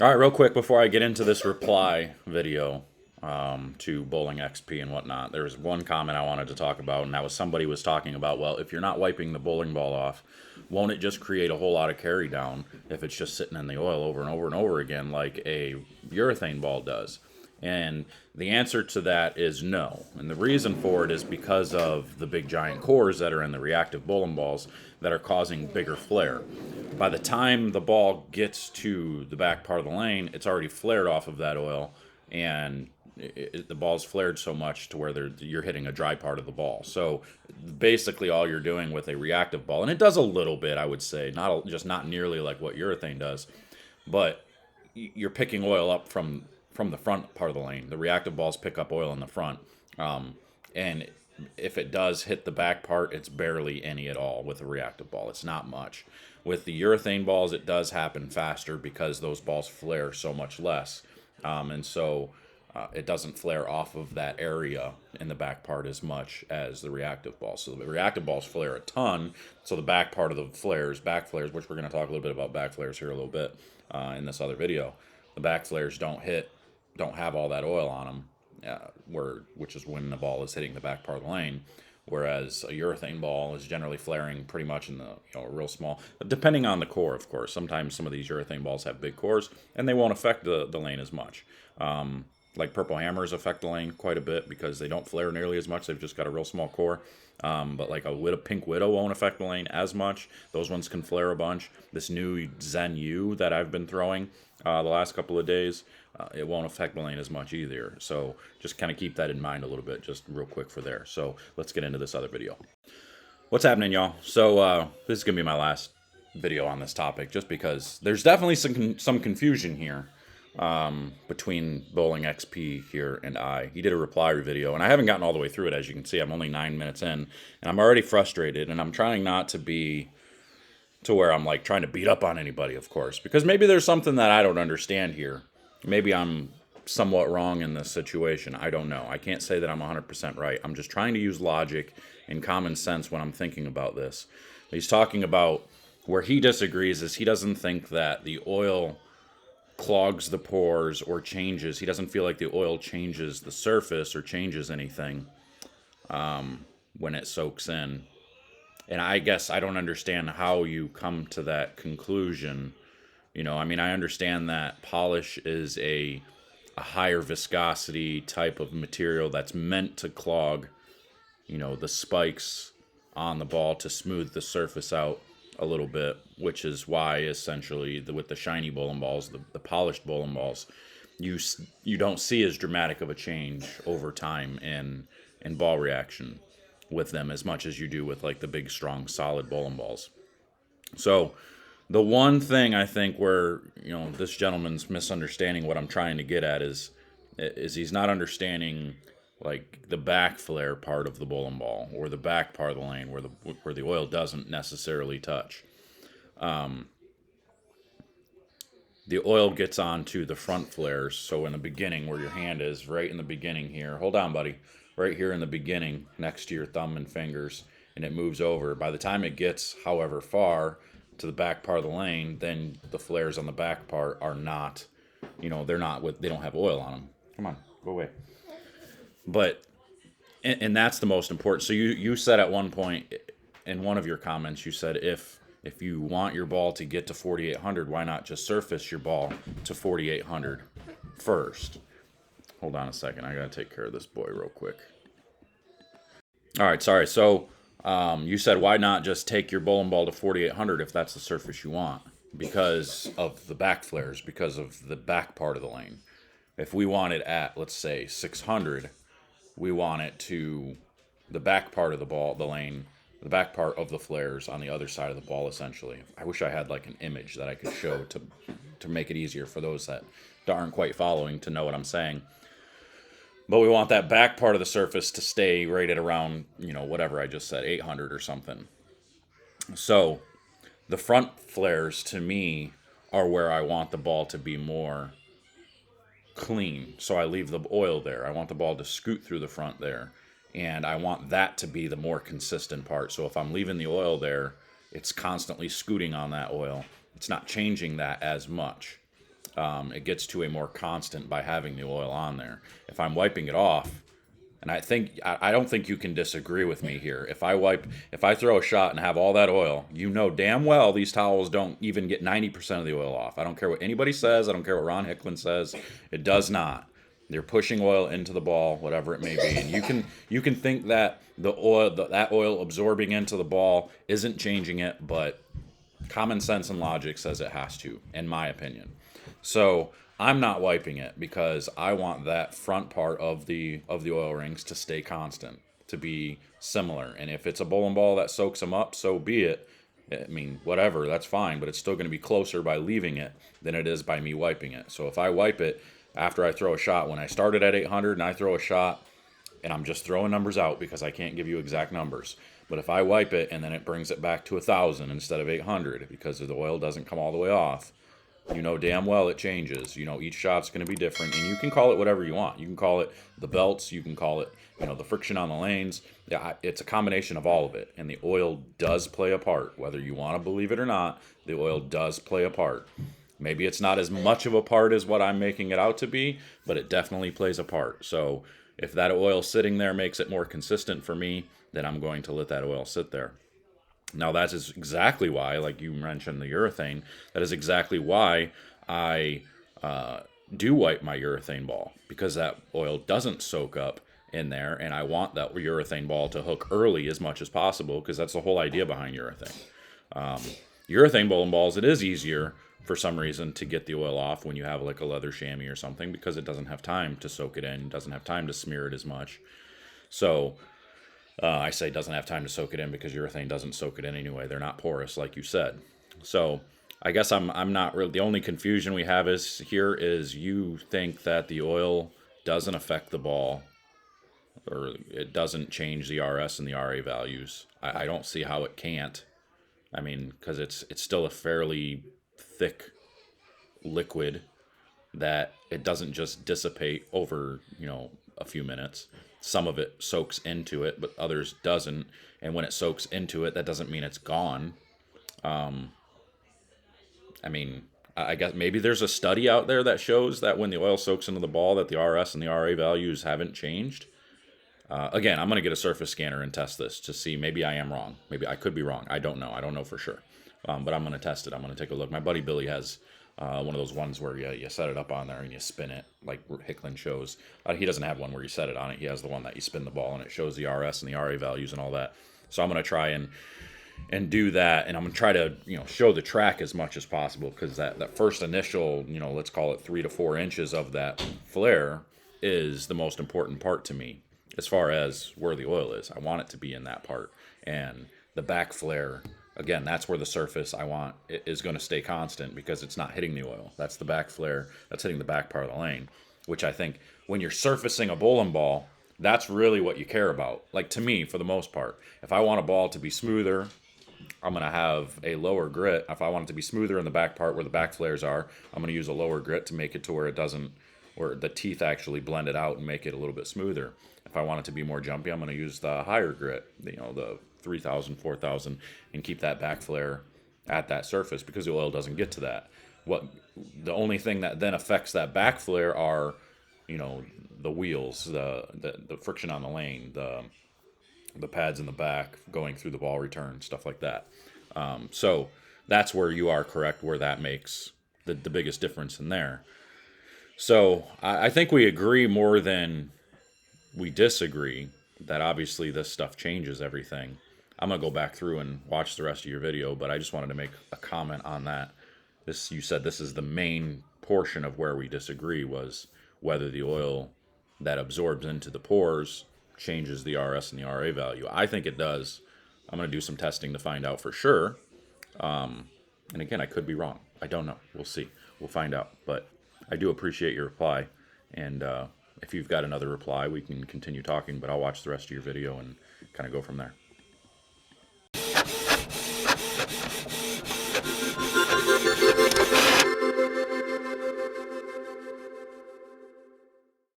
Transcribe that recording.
All right, real quick before I get into this reply video to Bowling XP and whatnot, there was one comment I wanted to talk about, and that was somebody was talking about, well, if you're not wiping the bowling ball off, won't it just create a whole lot of carry down if it's just sitting in the oil over and over and over again like a urethane ball does? And the answer to that is no. And the reason for it is because of the big giant cores that are in the reactive bowling balls that are causing bigger flare. By the time the ball gets to the back part of the lane, it's already flared off of that oil, and the ball's flared so much to where you're hitting a dry part of the ball. So basically, all you're doing with a reactive ball, and it does a little bit, I would say, just not nearly like what urethane does, but you're picking oil up from the front part of the lane. The reactive balls pick up oil in the front, and if it does hit the back part, it's barely any at all with a reactive ball. It's not much. With the urethane balls, it does happen faster because those balls flare so much less, and so it doesn't flare off of that area in the back part as much as the reactive balls. So the reactive balls flare a ton. So the back part of the back flares, which we're going to talk a little bit about back flares here a little bit in this other video. The back flares don't have all that oil on them, which is when the ball is hitting the back part of the lane. Whereas a urethane ball is generally flaring pretty much in the real small, depending on the core, of course. Sometimes some of these urethane balls have big cores, and they won't affect the lane as much. Like purple hammers affect the lane quite a bit because they don't flare nearly as much. They've just got a real small core. But like a pink widow won't affect the lane as much. Those ones can flare a bunch. This new Zen U that I've been throwing the last couple of days, it won't affect the lane as much either. So just kind of keep that in mind a little bit, just real quick for there. So let's get into this other video. What's happening, y'all? So this is gonna be my last video on this topic, just because there's definitely some confusion here between Bowling XP here and I. He did a reply video, and I haven't gotten all the way through it. As you can see, I'm only 9 minutes in, and I'm already frustrated, and I'm trying not to be to where I'm like trying to beat up on anybody, of course, because maybe there's something that I don't understand here. Maybe I'm somewhat wrong in this situation. I don't know. I can't say that I'm 100% right. I'm just trying to use logic and common sense when I'm thinking about this. He's talking about where he disagrees is he doesn't think that the oil clogs the pores or changes. He doesn't feel like the oil changes the surface or changes anything when it soaks in. And I guess I don't understand how you come to that conclusion. I mean, I understand that polish is a higher viscosity type of material that's meant to clog, the spikes on the ball to smooth the surface out a little bit, which is why essentially with the shiny bowling balls, the polished bowling balls, you don't see as dramatic of a change over time in ball reaction with them as much as you do with like the big strong solid bowling balls. So the one thing I think where this gentleman's misunderstanding what I'm trying to get at is he's not understanding like the back flare part of the bowling ball or the back part of the lane where the oil doesn't necessarily touch. The oil gets onto the front flares. So in the beginning, where your hand is, right in the beginning here. Hold on, buddy. Right here in the beginning, next to your thumb and fingers, and it moves over. By the time it gets, however far, to the back part of the lane, then the flares on the back part are not, they don't have oil on them. Come on, go away. But and that's the most important. So you said at one point in one of your comments, you said if you want your ball to get to 4,800, why not just surface your ball to 4,800 first? Hold on a second. I got to take care of this boy real quick. All right, sorry. So you said why not just take your bowling ball to 4,800 if that's the surface you want? Because of the back flares, because of the back part of the lane. If we want it at, let's say, 600, we want it to the back part of the lane, the back part of the flares on the other side of the ball, essentially. I wish I had like an image that I could show to make it easier for those that aren't quite following to know what I'm saying. But we want that back part of the surface to stay right at around, whatever I just said, 800 or something. So the front flares, to me, are where I want the ball to be more clean. So I leave the oil there. I want the ball to scoot through the front there. And I want that to be the more consistent part. So if I'm leaving the oil there, it's constantly scooting on that oil. It's not changing that as much. It gets to a more constant by having the oil on there. If I'm wiping it off, and I don't think you can disagree with me here. If I throw a shot and have all that oil, you know damn well these towels don't even get 90% of the oil off. I don't care what anybody says. I don't care what Ron Hicklin says. It does not. They're pushing oil into the ball, whatever it may be, and you can think that that oil absorbing into the ball isn't changing it, but common sense and logic says it has to, in my opinion. So I'm not wiping it because I want that front part of the oil rings to stay constant, to be similar. And if it's a bowling ball that soaks them up, so be it. I mean, whatever, that's fine, but it's still going to be closer by leaving it than it is by me wiping it. So if I wipe it after I throw a shot, when I started at 800 and I throw a shot, and I'm just throwing numbers out because I can't give you exact numbers. But if I wipe it and then it brings it back to 1,000 instead of 800 because the oil doesn't come all the way off, you know damn well it changes. You know, each shot's going to be different, and you can call it whatever you want. You can call it the belts, you can call it, the friction on the lanes. Yeah, it's a combination of all of it, and the oil does play a part. Whether you want to believe it or not, the oil does play a part. Maybe it's not as much of a part as what I'm making it out to be, but it definitely plays a part. So if that oil sitting there makes it more consistent for me, then I'm going to let that oil sit there. Now, that is exactly why, like you mentioned the urethane, that is exactly why I do wipe my urethane ball, because that oil doesn't soak up in there, and I want that urethane ball to hook early as much as possible, because that's the whole idea behind urethane. Urethane bowling balls, it is easier for some reason to get the oil off when you have like a leather chamois or something, because it doesn't have time to soak it in, doesn't have time to smear it as much. So I say doesn't have time to soak it in because urethane doesn't soak it in anyway. They're not porous, like you said. So I guess I'm not really, the only confusion we have is you think that the oil doesn't affect the ball, or it doesn't change the RS and the RA values. I don't see how it can't. I mean, because it's still a fairly thick liquid that it doesn't just dissipate over, a few minutes. Some of it soaks into it, but others doesn't. And when it soaks into it, that doesn't mean it's gone. I mean, I guess maybe there's a study out there that shows that when the oil soaks into the ball, that the RS and the RA values haven't changed. Again, I'm going to get a surface scanner and test this to see. Maybe I am wrong. Maybe I could be wrong. I don't know. I don't know for sure. But I'm going to test it. I'm going to take a look. My buddy Billy has one of those ones where you set it up on there and you spin it, like Hicklin shows. He doesn't have one where you set it on it. He has the one that you spin the ball and it shows the RS and the RA values and all that. So I'm going to try and do that, and I'm going to try to show the track as much as possible, because that first initial, let's call it 3 to 4 inches of that flare is the most important part to me. As far as where the oil is, I want it to be in that part. And the back flare, again, that's where the surface I want is going to stay constant, because it's not hitting the oil. That's the back flare. That's hitting the back part of the lane, which I think when you're surfacing a bowling ball, that's really what you care about. Like, to me, for the most part, if I want a ball to be smoother, I'm going to have a lower grit. If I want it to be smoother in the back part where the back flares are, I'm going to use a lower grit to make it to where it doesn't, where the teeth actually blend it out and make it a little bit smoother. If I want it to be more jumpy, I'm going to use the higher grit, the 3,000, 4,000, and keep that back flare at that surface, because the oil doesn't get to that. The only thing that then affects that back flare are, the wheels, the friction on the lane, the pads in the back going through the ball return, stuff like that. So that's where you are correct, where that makes the biggest difference in there. So I think we agree more than we disagree that obviously this stuff changes everything. I'm going to go back through and watch the rest of your video, but I just wanted to make a comment on that. You said this is the main portion of where we disagree, was whether the oil that absorbs into the pores changes the RS and the RA value. I think it does. I'm going to do some testing to find out for sure. And again, I could be wrong. I don't know. We'll see. We'll find out. But I do appreciate your reply. And if you've got another reply, we can continue talking, but I'll watch the rest of your video and kind of go from there.